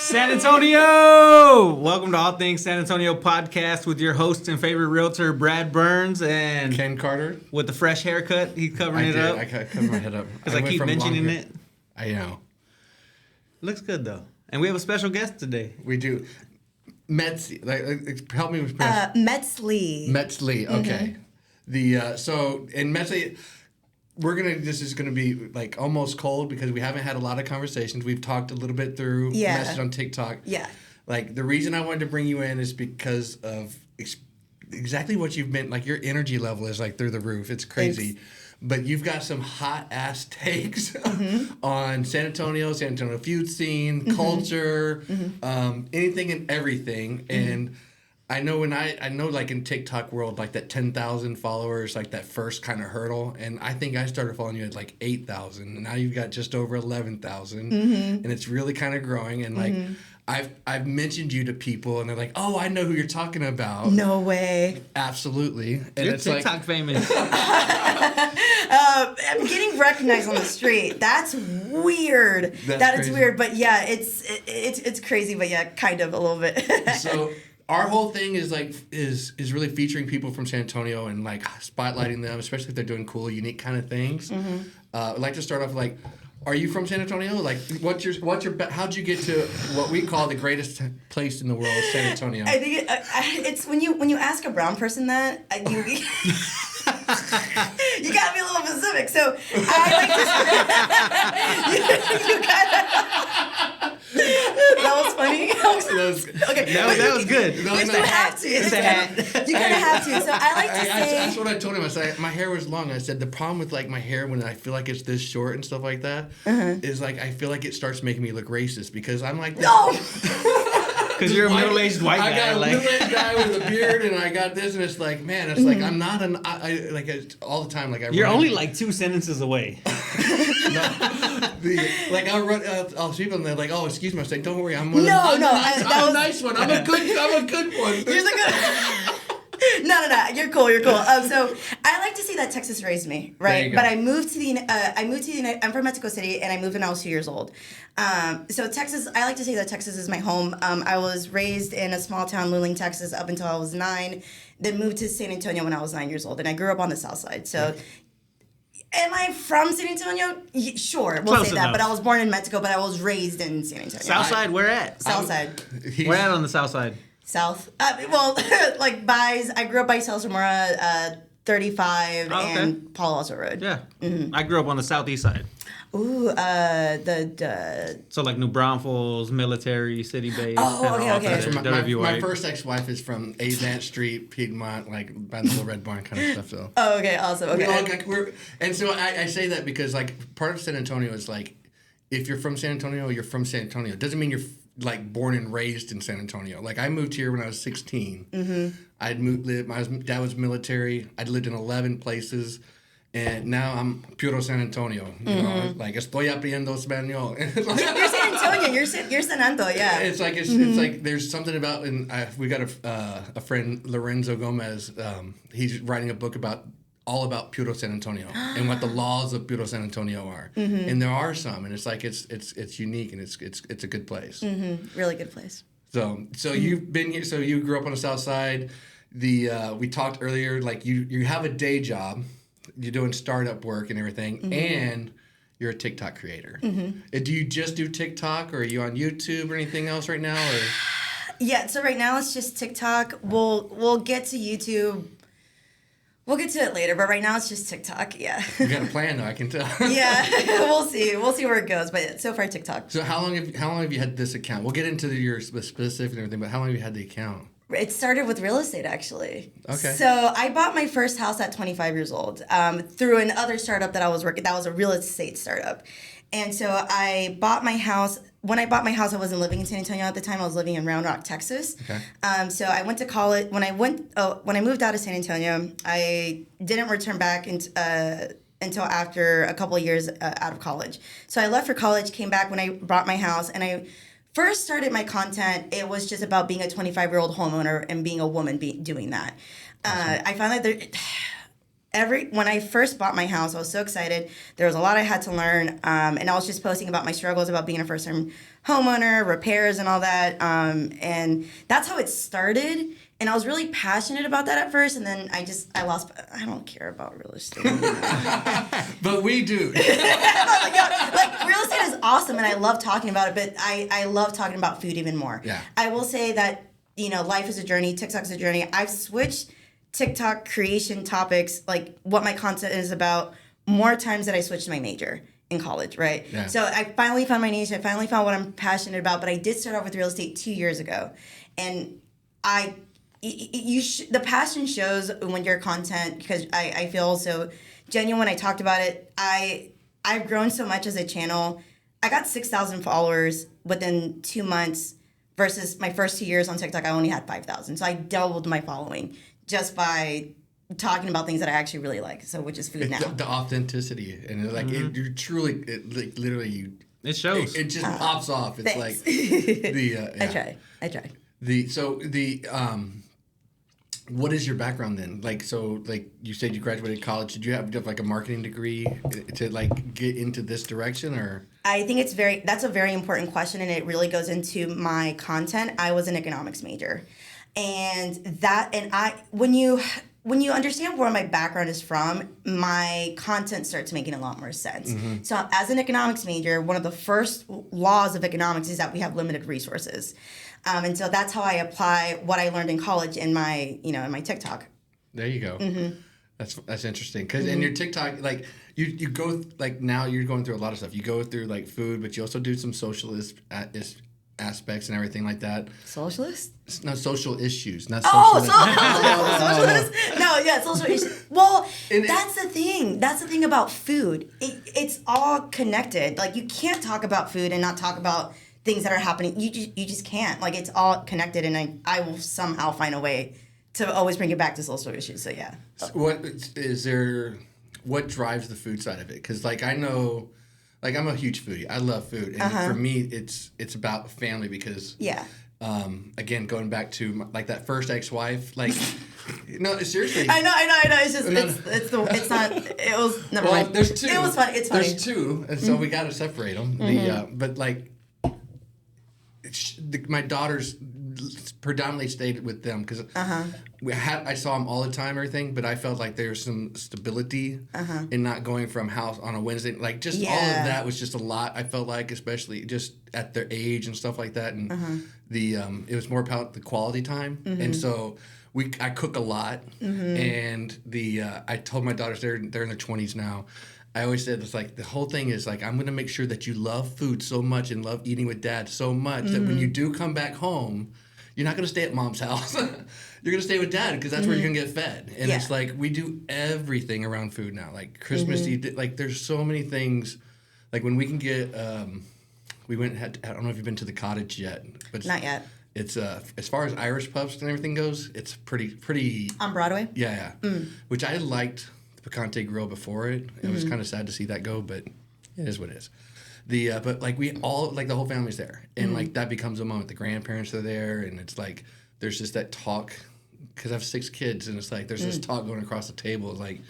San Antonio! Welcome to All Things San Antonio podcast with your host and favorite realtor, Brad Burns, and Ken Carter. with the fresh haircut, he's covering it up. I covered my head up. Because I keep mentioning it. I know. Looks good, though. And we have a special guest today. We do. Metzli. Help me with Metzli. Metzli, okay. So in Metzli, this is gonna be like almost cold because we haven't had a lot of conversations. We've talked a little bit through message on TikTok. Yeah. Like the reason I wanted to bring you in is because of exactly what you've been, like your energy level is like through the roof. It's crazy. Thanks. But you've got some hot ass takes on San Antonio food scene, culture, anything and everything. And I know like in TikTok world, like that 10,000 followers, like that first kind of hurdle. And I think I started following you at like 8,000, and now you've got just over 11,000, and it's really kind of growing. And like I've mentioned you to people, and they're like, "Oh, I know who you're talking about." No way. Absolutely. And You're it's TikTok like, famous. I'm getting recognized on the street. That's weird. That's crazy. weird. But yeah, it's crazy. But yeah, kind of a little bit. So our whole thing is like is really featuring people from San Antonio and like spotlighting them, especially if they're doing cool, unique kind of things. I'd like to start off like, are you from San Antonio? Like, how'd you get to what we call the greatest place in the world, San Antonio? I think it's when you ask a brown person that you you gotta be a little specific. So I like to. You gotta. That was funny. Okay, that was good. No, you have to. It's a hat. You gotta have to. So I like to say. That's what I told him. I said my hair was long. I said the problem with like my hair when I feel like it's this short and stuff like that is like I feel like it starts making me look racist because I'm like No. Because you're a middle-aged white guy. I got a middle-aged guy with a beard, and I got this, and it's like, man, it's like I'm not all the time. Like you're only like 2 sentences away. I'll see them, and they're like, "Oh, excuse me." I say, "Don't worry, I'm a nice one. I'm a good one." You're the good. No. You're cool. So I like to say that Texas raised me, right? But I moved to the. I'm from Mexico City, and I moved when I was 2 years old. So Texas, I like to say that Texas is my home. I was raised in a small town, Luling, Texas, up until I was 9. Then moved to San Antonio when I was 9 years old, and I grew up on the South Side. So. Am I from San Antonio? Sure, we'll Close say enough. that. But I was born in Mexico, but I was raised in San Antonio. South side, where at? South side. Where at on the south side? South. Like I grew up by Salsamora, 35, and Palo Alto Road. Yeah. I grew up on the southeast side. Ooh, So like New Braunfels, military, city base. Okay. My first ex-wife is from Azant Street, Piedmont, like by the Little Red Barn kind of stuff. So. Oh, okay, awesome. Okay. So I say that because like part of San Antonio is like, if you're from San Antonio, you're from San Antonio. It doesn't mean you're like born and raised in San Antonio. Like I moved here when I was 16. My dad was military. I'd lived in 11 places. And now I'm puro San Antonio. You know, like estoy aprendiendo español. You're San Antonio. You're San Antonio. Yeah. It's like there's something about, and we got a friend, Lorenzo Gomez. He's writing a book all about puro San Antonio and what the laws of puro San Antonio are. And there are some, and it's like it's unique and it's a good place. Really good place. So you've been here. So you grew up on the South Side. We talked earlier. Like you have a day job. You're doing startup work and everything, and you're a TikTok creator. Do you just do TikTok, or are you on YouTube or anything else right now? Or? Yeah, so right now it's just TikTok. We'll get to YouTube. We'll get to it later, but right now it's just TikTok. Yeah. You got a plan, though. I can tell. Yeah, we'll see. We'll see where it goes, but so far TikTok. So how long have you had this account? We'll get into your specific and everything, but how long have you had the account? It started with real estate, actually. Okay. So I bought my first house at 25 years old through another startup that I was working. That was a real estate startup. And so I bought my house. When I bought my house, I wasn't living in San Antonio at the time. I was living in Round Rock, Texas. Okay. So I went to college. When I moved out of San Antonio, I didn't return back until after a couple of years out of college. So I left for college, came back when I bought my house, and I first started my content. It was just about being a 25-year-old homeowner and being a woman doing that. Awesome. I found that when I first bought my house, I was so excited. There was a lot I had to learn, and I was just posting about my struggles about being a first-time homeowner, repairs, and all that. And that's how it started. And I was really passionate about that at first, and then I don't care about real estate. But we do. Like real estate is awesome, and I love talking about it. But I love talking about food even more. Yeah. I will say that life is a journey. TikTok's a journey. I've switched TikTok creation topics, like what my content is about, more times than I switched my major in college, right? Yeah. So I finally found my niche. I finally found what I'm passionate about. But I did start off with real estate 2 years ago, and the passion shows when your content, because I feel so genuine when I talked about it. I've grown so much as a channel. I got 6,000 followers within 2 months versus my first 2 years on TikTok, I only had 5,000. So I doubled my following just by talking about things that I actually really like, so which is food now. The authenticity, and it's like you truly, literally, it shows. It just pops off. It's thanks. like the. Yeah. I try. What is your background then? Like you said you graduated college. Did you have like a marketing degree to like get into this direction, or? I think that's a very important question, and it really goes into my content. I was an economics major, when you understand where my background is from, my content starts making a lot more sense. Mm-hmm. So as an economics major, one of the first laws of economics is that we have limited resources. And so that's how I apply what I learned in college in my TikTok. There you go. Mm-hmm. That's interesting because in your TikTok, like you go like now you're going through a lot of stuff. You go through like food, but you also do some socialist aspects and everything like that. Socialist? No, social issues, not socialist. Socialist? No, yeah, social issues. Well, that's the thing. That's the thing about food. It's all connected. Like you can't talk about food and not talk about things that are happening. You just can't. Like it's all connected, and I will somehow find a way to always bring it back to social issues. So yeah. What drives the food side of it? Because like I know, like I'm a huge foodie. I love food, and for me, it's about family because again, going back to like that first ex-wife, like no, seriously. I know. It's just it's not. It was never mind. There's two. It was fun. It's funny. There's two, and so we got to separate them. Mm-hmm. But like, my daughters predominantly stayed with them because I saw them all the time, everything. But I felt like there was some stability in not going from house on a Wednesday. Like all of that was just a lot. I felt like, especially just at their age and stuff like that, and it was more about the quality time. And so I cook a lot, and I told my daughters they're in their 20s now. I always said it's like the whole thing is like I'm gonna make sure that you love food so much and love eating with dad so much that when you do come back home, you're not gonna stay at mom's house. You're gonna stay with dad because that's where you're gonna get fed. And it's like we do everything around food now. Like Christmas, like there's so many things. Like when we can get, I don't know if you've been to the Cottage yet, but not yet. It's as far as Irish pubs and everything goes, it's pretty on Broadway. Yeah, which I liked. Picante Grill before it. It was kind of sad to see that go, but it is what it is. But like we all like the whole family's there, and like that becomes a moment. The grandparents are there, and it's like there's just that talk because I have 6 kids, and it's like there's this talk going across the table. Like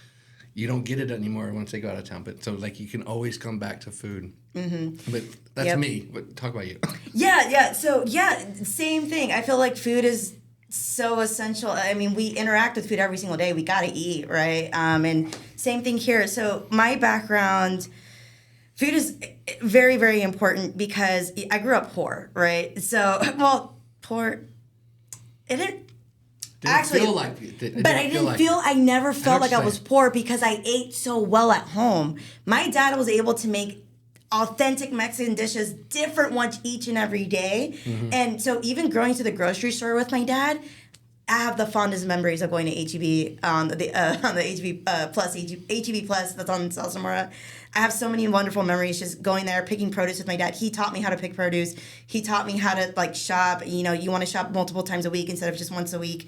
you don't get it anymore once they go out of town, but so like you can always come back to food. But that's me. But talk about you. Yeah. So same thing. I feel like food is so essential. I mean, we interact with food every single day. We gotta eat, right? And same thing here. So my background, food is very, very important because I grew up poor, right? So, poor. It didn't actually feel like it. But I never felt like I was poor because I ate so well at home. My dad was able to make authentic Mexican dishes, different ones each and every day. And so even going to the grocery store with my dad, I have the fondest memories of going to HEB on the HEB Plus that's on South Zamora. I have so many wonderful memories just going there, picking produce with my dad. He taught me how to pick produce. He taught me how to like shop. You want to shop multiple times a week instead of just once a week.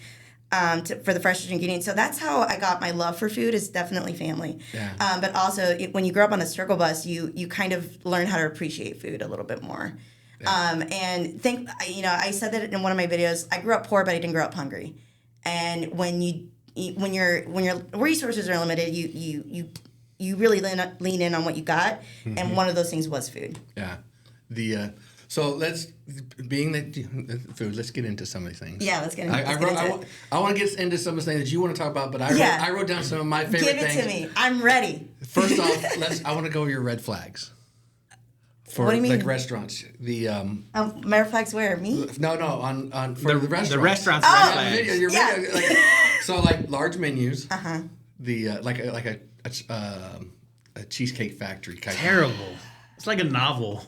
For the freshest ingredients. So that's how I got my love for food, is definitely family. Yeah. But also, when you grow up on the struggle bus, you kind of learn how to appreciate food a little bit more. Yeah. I said that in one of my videos. I grew up poor, but I didn't grow up hungry. And when you when your resources are limited, you really lean in on what you got, and one of those things was food. Yeah, so let's being that food. Let's get into some of these things. Yeah, let's get into. I want to get into some of the things that you want to talk about, but I wrote down some of my favorite things. Give it to me. I'm ready. First off, I want to go over your red flags. For what do you mean? Like restaurants, the red flags where me? No, on for the restaurants. The restaurants. Red flags. Video, like, so like large menus. The like a Cheesecake Factory kind of. Terrible. It's like a novel.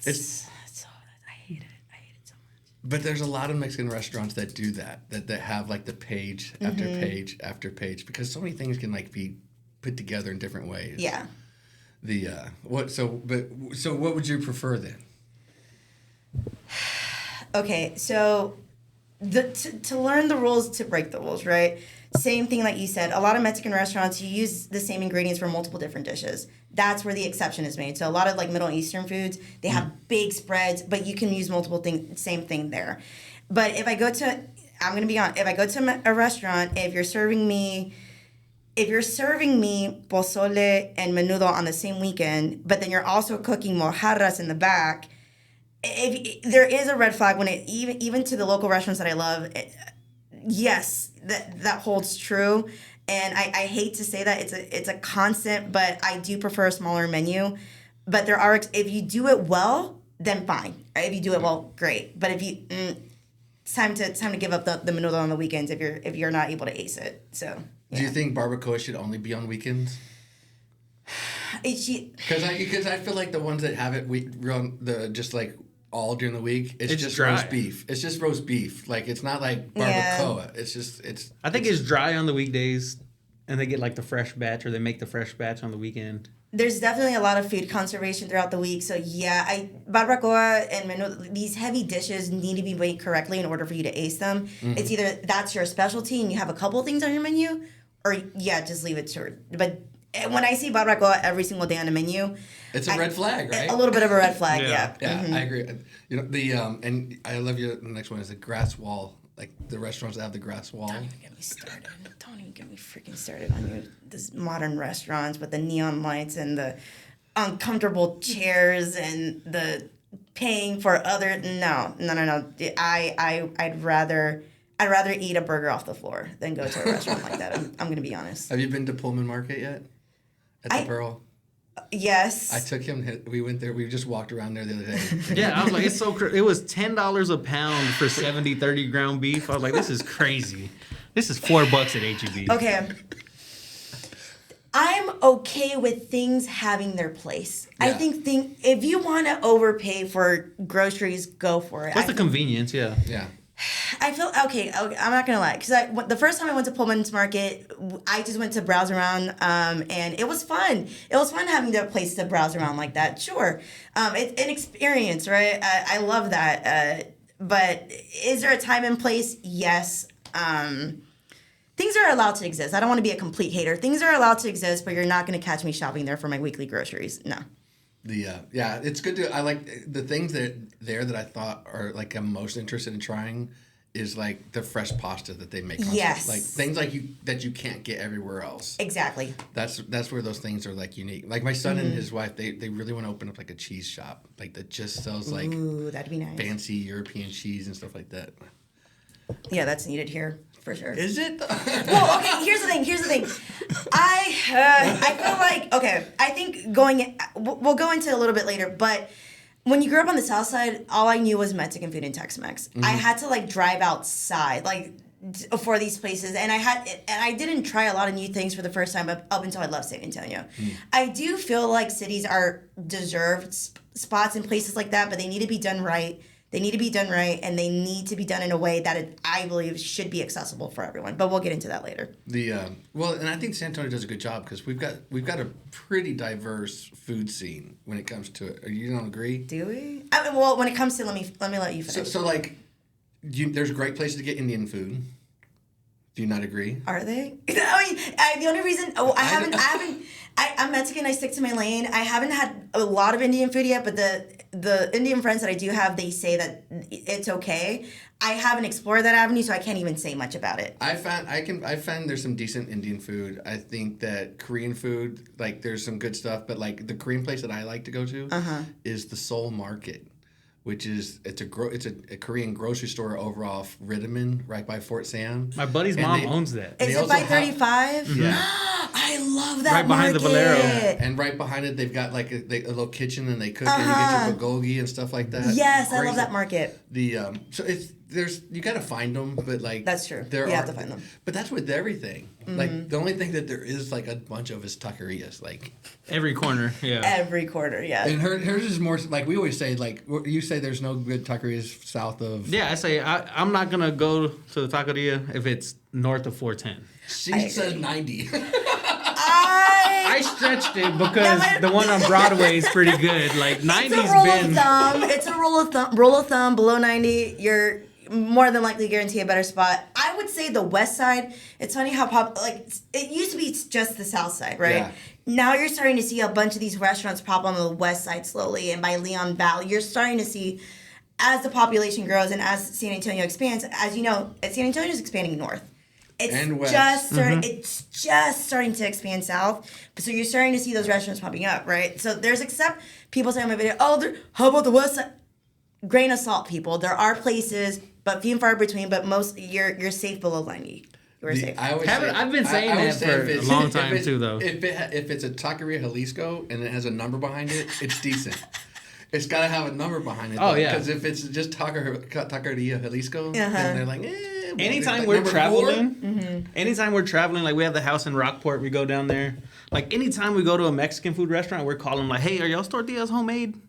I hate it. I hate it so much. But there's a lot of Mexican restaurants that do that have like the page after page after page, because so many things can like be put together in different ways. Yeah. So what would you prefer then? Okay, so to learn the rules, to break the rules, right? Same thing like you said. A lot of Mexican restaurants, you use the same ingredients for multiple different dishes. That's where the exception is made. So a lot of like Middle Eastern foods, they have big spreads, but you can use multiple things. Same thing there. But if I go to, I'm gonna be honest. If I go to a restaurant, if you're serving me pozole and menudo on the same weekend, but then you're also cooking mojarras in the back, there is a red flag when it even to the local restaurants that I love. Yes, that holds true, and I hate to say that it's a constant, but I do prefer a smaller menu. But there are, if you do it well, then fine. If you do it well, great. But if you it's time to give up the menudo on the weekends if you're not able to ace it. So. Yeah. Do you think barbacoa should only be on weekends? Because I feel like the ones that have it just like all during the week, it's just dry. Roast beef. It's just roast beef. Like it's not like barbacoa. Yeah. I think it's dry on the weekdays, and they get like the fresh batch, or they make the fresh batch on the weekend. There's definitely a lot of food conservation throughout the week. So yeah, barbacoa and menudo, these heavy dishes need to be made correctly in order for you to ace them. It's either that's your specialty and you have a couple things on your menu, or just leave it short. But when I see barbacoa every single day on the menu, it's a red flag, right? A little bit of a red flag, yeah. Yeah, I agree. You know and I love you. The next one is the grass wall. Like the restaurants that have the grass wall. Don't even get me started. Don't even get me freaking started on this modern restaurants with the neon lights and the uncomfortable chairs and the paying for other. No. I'd rather eat a burger off the floor than go to a restaurant like that. I'm gonna be honest. Have you been to Pullman Market yet? At the Pearl? Yes. I took him. We went there. We just walked around there the other day. Yeah, I was like, it's so crazy. It was $10 a pound for 30 ground beef. I was like, this is crazy. This is $4 at H-E-B. Okay. I'm okay with things having their place. Yeah. I think if you want to overpay for groceries, go for it. What's the convenience? Yeah. Yeah. I feel okay. I'm not gonna lie, because the first time I went to Pullman's Market, I just went to browse around, and it was fun. It was fun having the place to browse around like that. Sure, it's an experience, right? I love that. But is there a time and place? Yes. Things are allowed to exist. I don't want to be a complete hater. Things are allowed to exist, but you're not gonna catch me shopping there for my weekly groceries. No. It's good to. I like the things that I thought are like I'm most interested in trying is like the fresh pasta that they make. Yes, like things like that you can't get everywhere else. Exactly. That's where those things are like unique. Like my son and his wife, they really want to open up like a cheese shop like that just sells like that'd be nice. Fancy European cheese and stuff like that. Yeah, that's needed here. For sure. Is it? Well, okay, here's the thing. I feel like, okay, I think we'll go into a little bit later, but when you grew up on the South Side, all I knew was Mexican food and Tex-Mex. I had to like drive outside like for these places, and I didn't try a lot of new things for the first time up until I left San Antonio. I do feel like cities are deserved spots and places like that, but they need to be done right. They need to be done right, and they need to be done in a way that I believe should be accessible for everyone. But we'll get into that later. And I think San Antonio does a good job because we've got a pretty diverse food scene when it comes to it. You don't agree? Do we? I mean, well, when it comes to let me let you finish. So like, there's great places to get Indian food. Do you not agree? Are they? I mean, the only reason I'm Mexican. I stick to my lane. I haven't had a lot of Indian food yet, but the Indian friends that I do have, they say that it's okay. I haven't explored that avenue, so I can't even say much about it. I found there's some decent Indian food. I think that Korean food, like there's some good stuff, but like the Korean place that I like to go to is the Seoul Market, which is it's a Korean grocery store over off Rittiman, right by Fort Sam. My buddy's mom owns that. Is it by 35? Yeah. I love that Right behind the Valero. And right behind it, they've got like a little kitchen, and they cook and you get your bulgogi and stuff like that. Yes, I love that market. So you got to find them, but like that's true. You have to find them. But that's with everything. Like the only thing that there is like a bunch of is taquerias. Like every corner, yeah. Every corner, yeah. And hers is more like we always say. Like you say, there's no good taquerias south of. Yeah, I say I'm not gonna go to the taqueria if it's north of 410. She says 90. I stretched it because the one on Broadway is pretty good. Like 90's been. It's a rule of thumb. Rule of thumb. Below 90, you're more than likely guarantee a better spot. I would say the west side. It's funny how it used to be just the south side, right? Yeah. Now you're starting to see a bunch of these restaurants pop on the west side slowly, and by Leon Valley, you're starting to see, as the population grows and as San Antonio expands, as you know, San Antonio is expanding north. It's just starting to expand south. So you're starting to see those restaurants popping up, right? So except people say on my video, how about the west side? Grain of salt, people. There are places, but few and far between. But most, you're safe below 90. You're safe. I've been saying that for a long time too, though. If it's a Taqueria Jalisco and it has a number behind it, it's decent. It's got to have a number behind it. Oh, yeah. Because if it's just Taqueria Jalisco, then they're like, Anytime we're traveling, like we have the house in Rockport, we go down there. Like anytime we go to a Mexican food restaurant, we're calling like, hey, are y'all's tortillas homemade?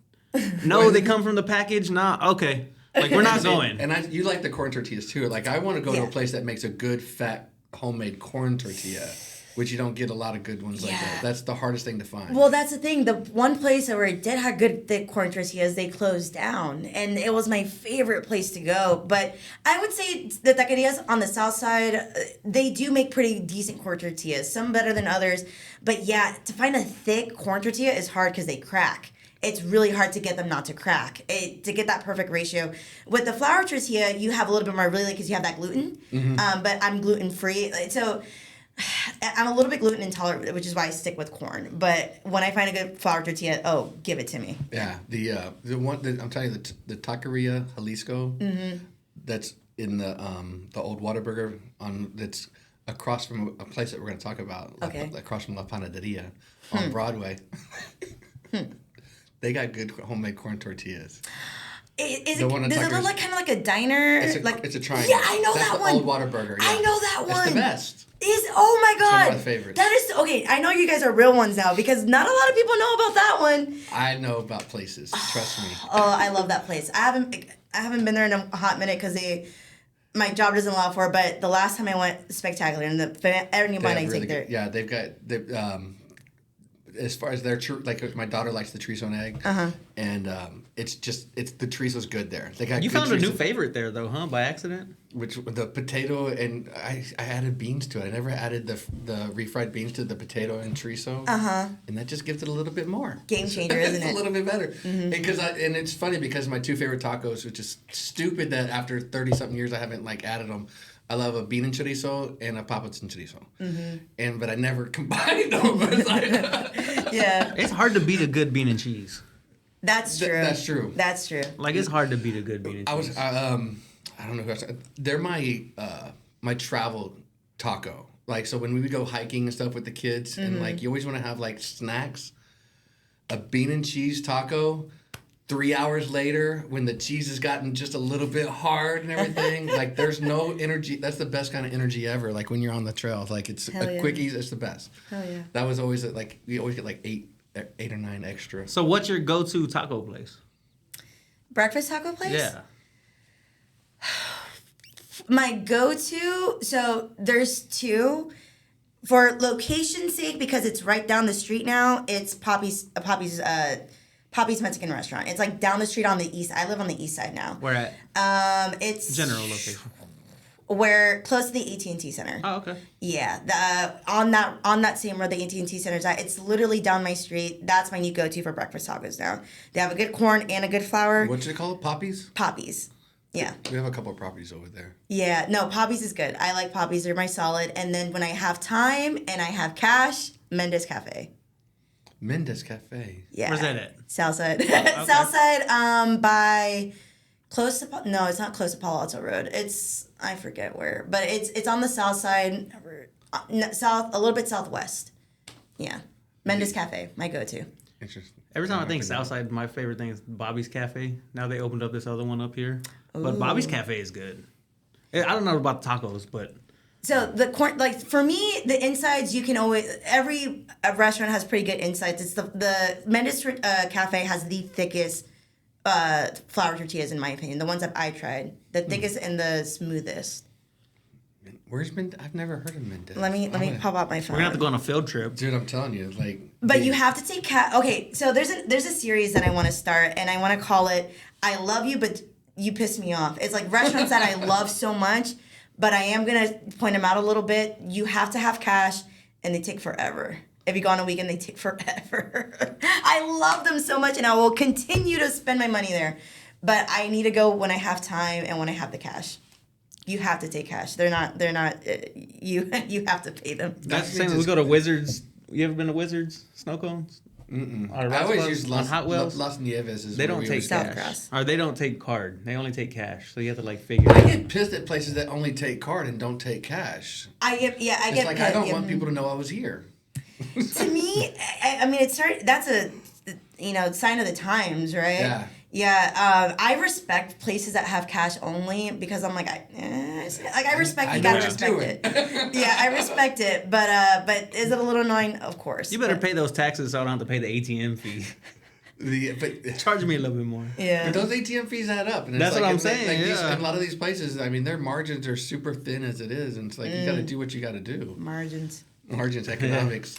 No, they come from the package. Nah, okay. Like we're not going. And you like the corn tortillas too. Like I want to go to a place that makes a good fat homemade corn tortilla, which you don't get a lot of good ones like that. That's the hardest thing to find. Well, that's the thing. The one place where it did have good thick corn tortillas, they closed down, and it was my favorite place to go. But I would say the taquerias on the south side, they do make pretty decent corn tortillas. Some better than others, but yeah, to find a thick corn tortilla is hard because they crack. It's really hard to get them not to crack. To get that perfect ratio. With the flour tortilla, you have a little bit more really because you have that gluten. But I'm gluten free, so I'm a little bit gluten intolerant, which is why I stick with corn. But when I find a good flour tortilla, give it to me. Yeah, the one that I'm telling you, the Taqueria Jalisco, that's in the old Whataburger that's across from a place that we're going to talk about, across from La Panaderia on Broadway. They got good homemade corn tortillas. Does it look like kind of like a diner? It's a triangle. Yeah, I know That's that the one. old Whataburger. Yeah. I know that one. It's the best. Oh my god. It's one of my favorites. That is okay. I know you guys are real ones now because not a lot of people know about that one. I know about places. Trust me. Oh, I love that place. I haven't been there in a hot minute because my job doesn't allow for it. But the last time I went, spectacular, and anyone I take there. Yeah, they've got as far as their like my daughter likes the chorizo and egg, and it's the chorizo's good there. They got. You found a new favorite there though, huh? By accident. Which the potato and I added beans to it. I never added the refried beans to the potato and chorizo. And that just gives it a little bit more. Game changer, isn't it? It's a little bit better. And it's funny because my two favorite tacos, which is stupid that after 30-something years I haven't added them. I love a bean and chorizo and a papas and chorizo. But I never combined them. Yeah. It's hard to beat a good bean and cheese. That's true. That's true. That's true. Like it's hard to beat a good bean and cheese. I don't know who else. They're my travel taco. Like so when we would go hiking and stuff with the kids and you always want to have snacks. A bean and cheese taco. 3 hours later, when the cheese has gotten just a little bit hard and everything, there's no energy. That's the best kind of energy ever. Like when you're on the trail, it's quickies. It's the best. Hell yeah. That was always we always get 8 or 9 extra. So what's your go-to taco place? Breakfast taco place? Yeah. My go-to, so there's two. For location's sake, because it's right down the street now, it's Poppy's Mexican restaurant. It's down the street on the east. I live on the east side now. Where at? It's general location. We're close to the AT&T Center. Oh, okay. Yeah, on that same road, the AT&T Center's at. It's literally down my street. That's my new go-to for breakfast tacos now. They have a good corn and a good flour. What's it called? Poppies? Poppies. Yeah. We have a couple of properties over there. Yeah, no, Poppies is good. I like Poppies. They're my solid. And then when I have time and I have cash, Mendes Cafe. Mendes Cafe. Yeah. Where's that at? Southside. Okay. Southside, by close to no, it's not close to Palo Alto Road. It's I forget where, but it's on the south side, south a little bit southwest. Yeah, Mendes Cafe, my go-to. Interesting. Every time I think Southside, my favorite thing is Bobby's Cafe. Now they opened up this other one up here, but Bobby's Cafe is good. I don't know about the tacos, but so the corn, like for me, the insides you can always every restaurant has pretty good insides. It's the Mendes Cafe has the thickest flour tortillas in my opinion. The ones that I tried, the thickest and the smoothest. Where's Mendes? I've never heard of Mendes. Let me pop out my phone. we're gonna have to go on a field trip. Dude, I'm telling you, like. But you have to take okay, so there's a series that I want to start, and I want to call it "I Love You, but You Piss Me Off." It's like restaurants that I love so much, but I am gonna point them out a little bit. You have to have cash, and they take forever. If you go on a weekend, they take forever. I love them so much, and I will continue to spend my money there. But I need to go when I have time and when I have the cash. You have to take cash. They're not. You have to pay them. That's the same. We go to Wizards. You ever been to Wizards Snow Cones? Mm-mm. I always use Hot Wheels. Las Nieves. They don't take South cash, Cross. or they don't take card. They only take cash. So you have to like figure. I get pissed at places that only take card and don't take cash. I get It's like I don't want people to know I was here. To me, I mean, that's a sign of the times, right? Yeah. Yeah, I respect places that have cash only because I'm like, I respect you gotta respect it. Yeah, I respect it, but is it a little annoying? Of course. You better pay those taxes so I don't have to pay the ATM fee. Charge me a little bit more. Yeah. But those ATM fees add up. And it's That's like, what I'm saying. A lot of these places, I mean, their margins are super thin as it is, and it's like you got to do what you got to do. Margins, economics.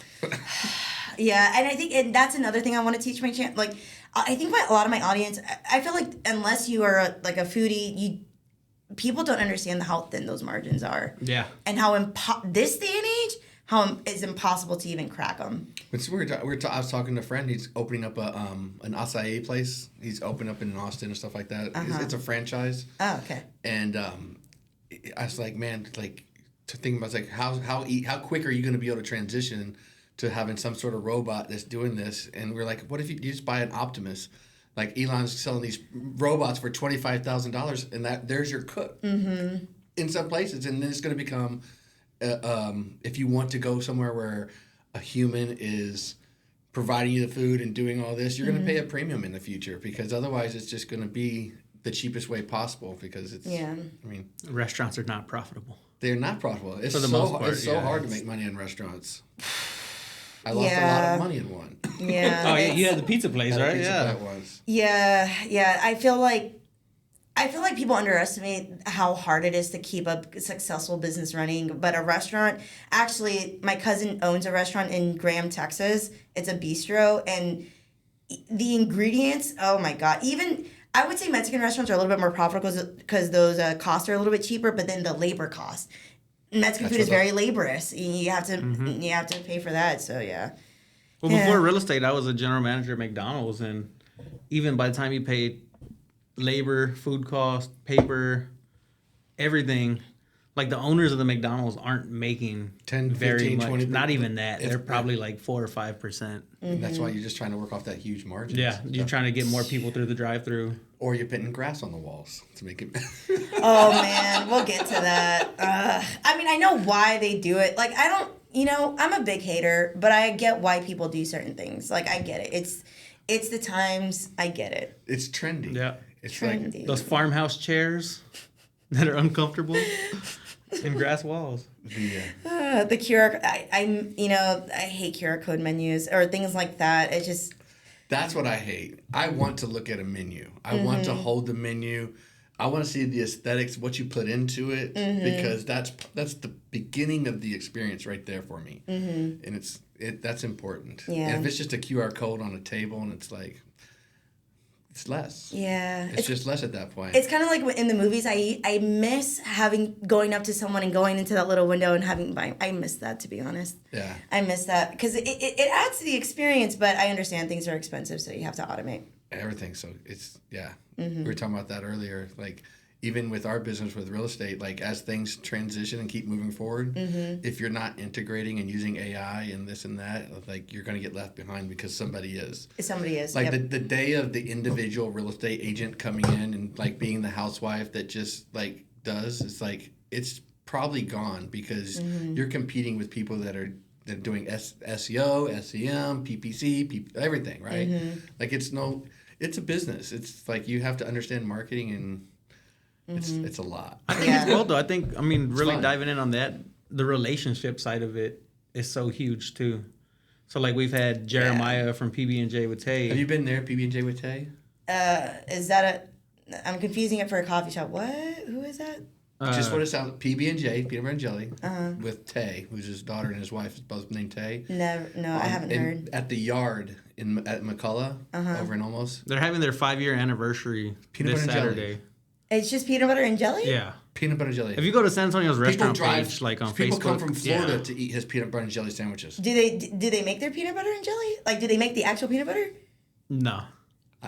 Yeah, and I think that's another thing I want to teach my like. I think a lot of my audience, I feel like unless you are a foodie, people don't understand how thin those margins are. Yeah. And how this day and age, how it's impossible to even crack them. It's weird. I was talking to a friend. He's opening up an acai place. He's opening up in Austin and stuff like that. It's a franchise. Oh, okay. And I was like, man, like to think about like how quick are you going to be able to transition to having some sort of robot that's doing this? And we're like, what if you just buy an Optimus? Like Elon's selling these robots for $25,000, and there's your cook in some places, and then it's going to become, if you want to go somewhere where a human is providing you the food and doing all this, you're going to pay a premium in the future because otherwise it's just going to be the cheapest way possible because it's. Yeah. I mean, restaurants are not profitable. They're not profitable. It's For the so most part, it's so hard to make money in restaurants. I lost a lot of money in one. Yeah. Oh, yeah, you had the pizza place, right? Yeah. Yeah. I feel like people underestimate how hard it is to keep a successful business running. But a restaurant, actually, my cousin owns a restaurant in Graham, Texas. It's a bistro, and the ingredients. Oh my God! Even I would say Mexican restaurants are a little bit more profitable because those costs are a little bit cheaper. But then the labor cost. Mexican food is very laborious. You have to pay for that. So yeah. Well, before real estate, I was a general manager at McDonald's, and even by the time you paid labor, food cost, paper, everything, like the owners of the McDonald's aren't making 10, very 15, much. 20%. Not even that. They're probably like 4 or 5%. And that's why you're just trying to work off that huge margin. Yeah, you're trying to get more people through the drive-through. Or you're putting grass on the walls to make it. Oh man, we'll get to that. I mean, I know why they do it. Like, I don't. I'm a big hater, but I get why people do certain things. Like, I get it. It's the times. I get it. It's trendy. Yeah. It's Trendy. like Those farmhouse chairs that are uncomfortable and grass walls. The QR. I hate QR code menus or things like that. It just. That's what I hate. I want to look at a menu. I want to hold the menu. I want to see the aesthetics, what you put into it, because that's the beginning of the experience right there for me, and that's important. Yeah. And if it's just a QR code on a table and it's like, it's less. Yeah. It's just less at that point. It's kind of like in the movies. I miss going up to someone and going into that little window and I miss that, to be honest. Yeah. I miss that because it adds to the experience, but I understand things are expensive, so you have to automate. Everything. So it's, we were talking about that earlier. Like, even with our business with real estate, like as things transition and keep moving forward, if you're not integrating and using AI and this and that, like you're going to get left behind because somebody is. Somebody is. Like the day of the individual real estate agent coming in and like being the housewife that just like does, it's like, it's probably gone because you're competing with people that are doing SEO, SEM, PPC, everything, right? Like it's a business. It's like you have to understand marketing and it's a lot. I think it's cool though. I think really fun. diving in on that, the relationship side of it is so huge too. So like we've had Jeremiah from PB&J with Tay. Have you been there, PB&J with Tay? Is that I'm confusing it for a coffee shop. What? Who is that? Just what it sounds. PB&J, peanut butter and jelly, with Tay, who's his daughter and his wife, both named Tay. No, I haven't heard. At the yard at McCullough, over in Almost. They're having their 5-year anniversary Peanut this butter and Saturday. jelly. It's just peanut butter and jelly? Yeah. Peanut butter and jelly. If you go to San Antonio's restaurant page, like on people Facebook, come from Florida to eat his peanut butter and jelly sandwiches. Do they make their peanut butter and jelly? Like, do they make the actual peanut butter? No.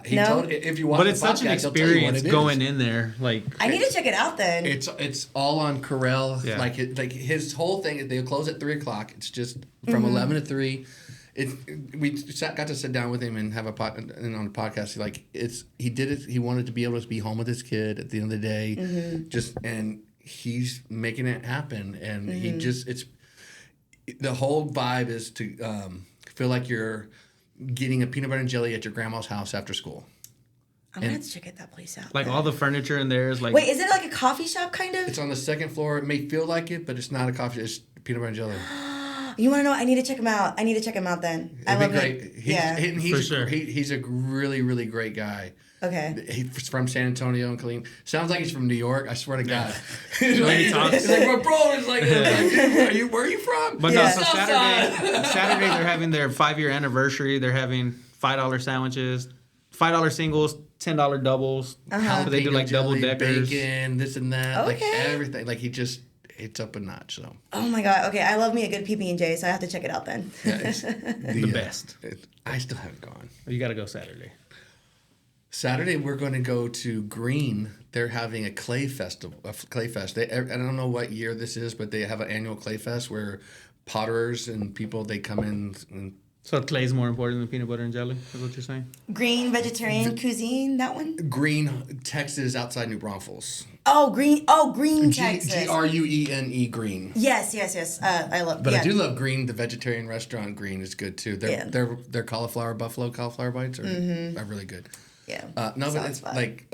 He told, if you watch But it's the such an podcast, he'll tell you what experience it is. going in there. Like I need to check it out then. It's all on Corral. Yeah. Like his whole thing. They'll close at 3:00. It's just from 11 to 3. We got to sit down with him and have on the podcast. He did it. He wanted to be able to be home with his kid at the end of the day. And he's making it happen. And it's the whole vibe is to feel like you're getting a peanut butter and jelly at your grandma's house after school. I'm gonna have to check that place out. Like all the furniture in there is like. Wait, is it like a coffee shop kind of? It's on the second floor. It may feel like it, but it's not a coffee. It's peanut butter and jelly. You want to know? I need to check him out. I need to check him out then. It'd be great. He's For sure. He's a really, really great guy. Okay. He's from San Antonio and Killeen. Sounds like he's from New York. I swear to God. He talks. He's like, my bro. It's like, where are you from? But Yeah. no, so Saturday they're having their 5-year anniversary. They're having $5 sandwiches, $5 singles, $10 doubles. So they do like double deckers. Bacon, this and that, like Okay. everything. Like it's up a notch. So Oh my god. Okay, I love me a good PB&J, so I have to check it out then. yeah, it's The best. I still haven't gone. You got to go Saturday. Saturday we're going to go to Green. They're having a clay festival, clay fest. I don't know what year this is, but they have an annual clay fest where potterers and people they come in and. So clay's more important than peanut butter and jelly, is what you're saying? Green vegetarian cuisine, that one? Green, Texas, outside New Braunfels. Oh, Green, Texas. Grune, Green. Yes. I love. But yeah. I do love Green. The vegetarian restaurant Green is good too. Their buffalo cauliflower bites are really good. Yeah. No, but it's fun. like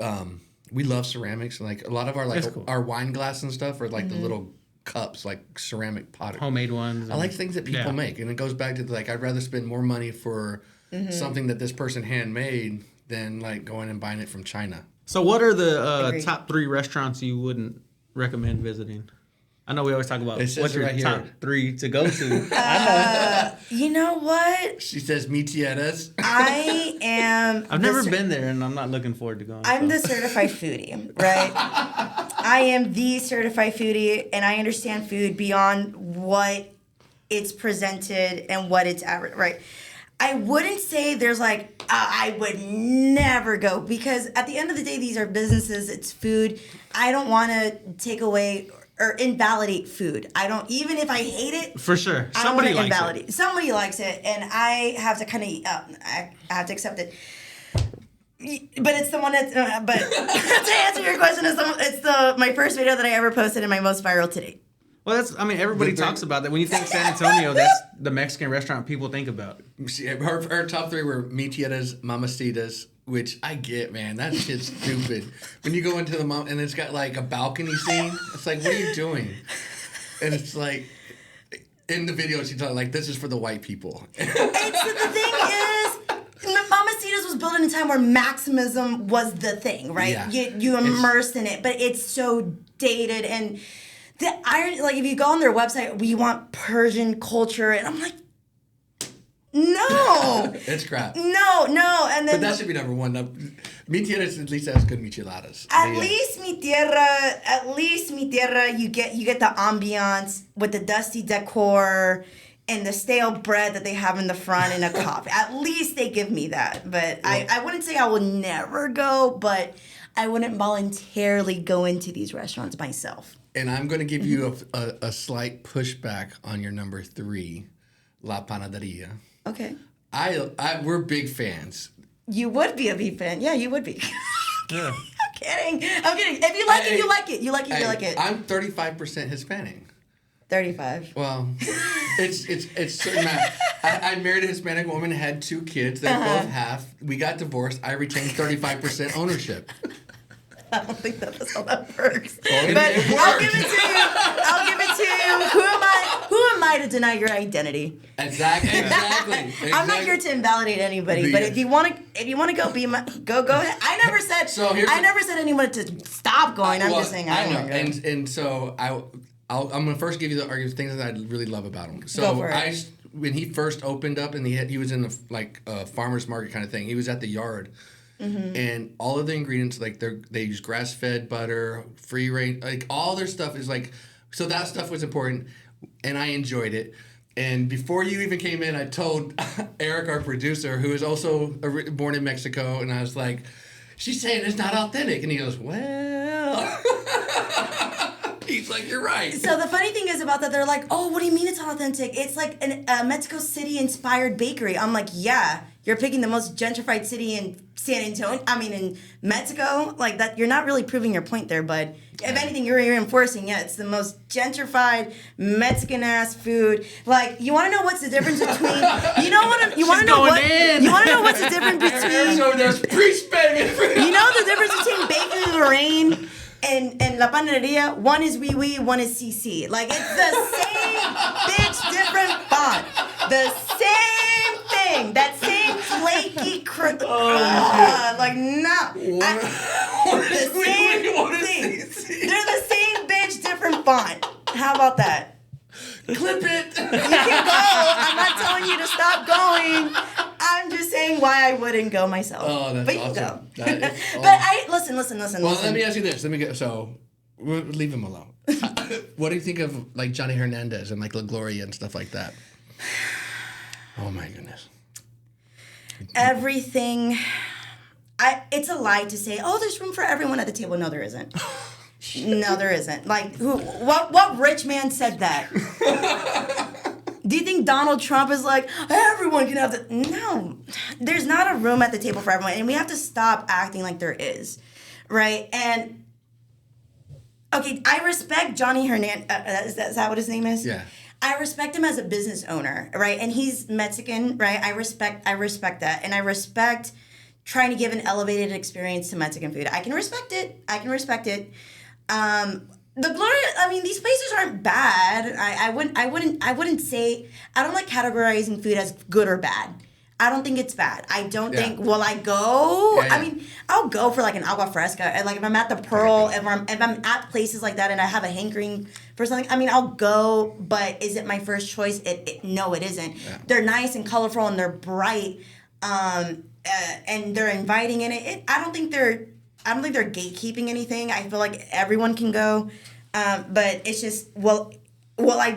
we love ceramics. Like a lot of our Cool. our wine glass and stuff are like the little cups, like ceramic pot. Homemade ones. I like things that people Yeah. make, and it goes back to I'd rather spend more money for something that this person handmade than like going and buying it from China. So what are the Agreed. top 3 restaurants you wouldn't recommend visiting? I know we always talk about It says what's your right here. top 3 to go to. You know what? She says Mitietas. I am. I've never been there, and I'm not looking forward to going. I'm so. the certified foodie, right? I am the certified foodie, and I understand food beyond what it's presented and what it's right. I wouldn't say there's like I would never go because at the end of the day, these are businesses. It's food. I don't want to take away or invalidate food. I don't, even if I hate it. For sure. I don't Somebody wanna likes invalidate it. Somebody likes it, and I have to kind of, I have to accept it. But it's the one that's, but to answer your question, it's my first video that I ever posted and my most viral to date. Well, everybody talks about that. When you think San Antonio, that's the Mexican restaurant people think about. Her top 3 were Mitietas, Mamacitas, which I get, man. That shit's stupid. When you go into the mom and it's got like a balcony scene, it's like, what are you doing? And it's like, in the video, she's like, this is for the white people. The thing is, Mamacitas was built in a time where maximism was the thing, right? Yeah. You immersed in it, but it's so dated and the irony, like if you go on their website, we want Persian culture, and I'm like, no. It's crap. No, and then But that should be number 1. Mi tierra is at least has good micheladas. At least mi tierra, you get the ambiance with the dusty decor and the stale bread that they have in the front and a coffee. At least they give me that. But I wouldn't say I will never go, but I wouldn't voluntarily go into these restaurants myself. And I'm going to give you a slight pushback on your number 3, La Panaderia. Okay. We're big fans. You would be a big fan. Yeah, you would be. Yeah. I'm kidding. If you like it, you like it. You like it, you like it. I'm 35% Hispanic. 35. Well, it's certain math. I married a Hispanic woman, had 2 kids. They're both half. We got divorced. I retained 35% ownership. I don't think that's how that works. Well, but I'll give it to you. I'll give it to you. Who am I to deny your identity? Exactly. I'm not here to invalidate anybody, but if you want to go go ahead. I never said anyone to stop going. I'm just saying I don't want to go. And so I'm gonna first give you the things that I really love about him. So go for it. When he first opened up and he was in a farmer's market kind of thing. He was at the yard. Mm-hmm. And all of the ingredients, like they use grass-fed butter, free range, like all their stuff is like, so that stuff was important, and I enjoyed it. And before you even came in, I told Eric, our producer, who is also born in Mexico, and I was like, she's saying it's not authentic, and he goes, well, he's like, you're right. So the funny thing is about that, they're like, oh, what do you mean it's not authentic? It's like a Mexico City inspired bakery. I'm like, yeah, you're picking the most gentrified city in in Mexico, like that. You're not really proving your point there, bud. If anything, you're reinforcing. Yeah, it's the most gentrified Mexican ass food. Like, you want to know what's the difference between? You want to know what's the difference between? So there's pre-spending. You know the difference between Bakery Lorraine and La Panaderia? One is Wee, one is CC. Like, it's the same bitch, different font. The same thing. That same flaky like, no. The same thing. They're the same bitch, different font. How about that? Clip it. You can go. I'm not telling you to stop going. I'm just saying why I wouldn't go myself. Oh, that's but you awesome. go. That is awesome. But listen. Well, let me ask you this. We'll leave him alone. What do you think of like Johnny Hernandez and like La Gloria and stuff like that? Oh my goodness. Everything. It's a lie to say, oh, there's room for everyone at the table. No, there isn't. No, there isn't. Like, what rich man said that? Do you think Donald Trump is like, everyone can have the... No. There's not a room at the table for everyone. And we have to stop acting like there is. Right? And... Okay, I respect Johnny Hernandez. Is that what his name is? Yeah. I respect him as a business owner, right? And he's Mexican, right? I respect that. And I respect trying to give an elevated experience to Mexican food. I can respect it. The Gloria, these places aren't bad. I wouldn't say, I don't like categorizing food as good or bad. I don't think it's bad. I don't think, will I go? Yeah. I'll go for like an agua fresca. And like if I'm at the Pearl, if I'm at places like that and I have a hankering for something, I'll go, but is it my first choice? No, it isn't. Yeah. They're nice and colorful and they're bright, and they're inviting in it. I don't think they're gatekeeping anything. I feel like everyone can go, but it's just, will I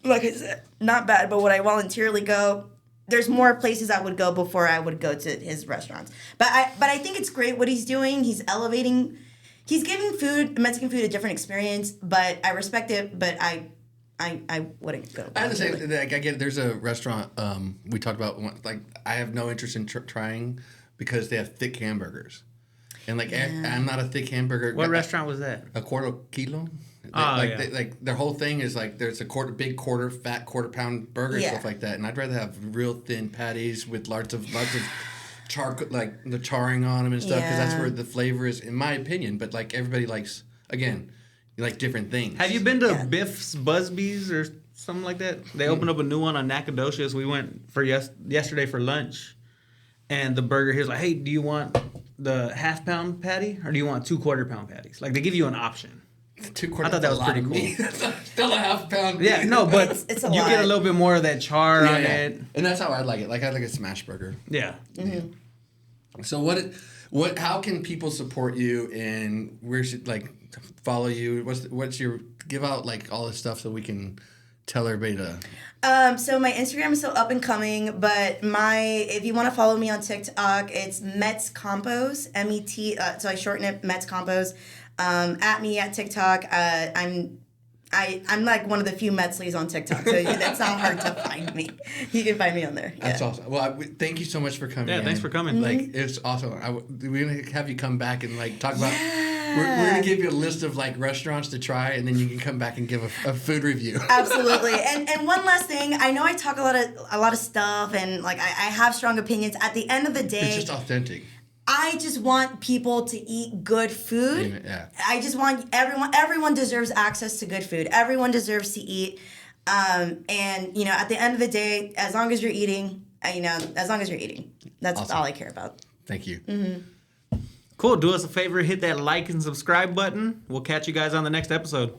like I said, not bad, but would I voluntarily go? There's more places I would go before I would go to his restaurants. But I think it's great what he's doing. He's elevating, he's giving Mexican food a different experience, but I respect it, but I wouldn't go. I understand. I get it. There's a restaurant we talked about, like, I have no interest in trying because they have thick hamburgers. And like, I'm not a thick hamburger. What restaurant was that? A quarter kilo. Their whole thing is like there's a big fat quarter pound burger, stuff like that. And I'd rather have real thin patties with lots of charcoal, like the charring on them and stuff, because that's where the flavor is, in my opinion. But like everybody likes, again, you like different things. Have you been to Biff's Busby's or something like that? They opened up a new one on Nacogdoches. We went for yesterday for lunch, and the burger here's like, hey, do you want the half-pound patty or do you want 2 quarter-pound patties? Like, they give you an option. 2 quarter. I thought that was pretty cool. Still a half-pound. Yeah, no, but it's you get a little bit more of that char on it. And that's how I like it. Like, I like a smash burger. Yeah. Mm-hmm. So what How can people support you, and where should follow you? What's your give out all this stuff so we can tell everybody to. So my Instagram is still up and coming, but if you want to follow me on TikTok, it's Metz Compos, MET. So I shorten it, Metz Compos. At me at TikTok. I'm like one of the few Metzlis on TikTok, so that's not hard to find me. You can find me on there. That's awesome. Well, thank you so much for coming. Yeah, thanks for coming. It's awesome. We're gonna have you come back and talk about. We're gonna give you a list of restaurants to try, and then you can come back and give a food review. Absolutely. And one last thing, I know I talk a lot of stuff, and I have strong opinions. At the end of the day, it's just authentic. I just want people to eat good food. Yeah. I just want everyone deserves access to good food. Everyone deserves to eat. And at the end of the day, as long as you're eating, that's awesome. all I care about. Thank you. Mm-hmm. Cool. Do us a favor, hit that like and subscribe button. We'll catch you guys on the next episode.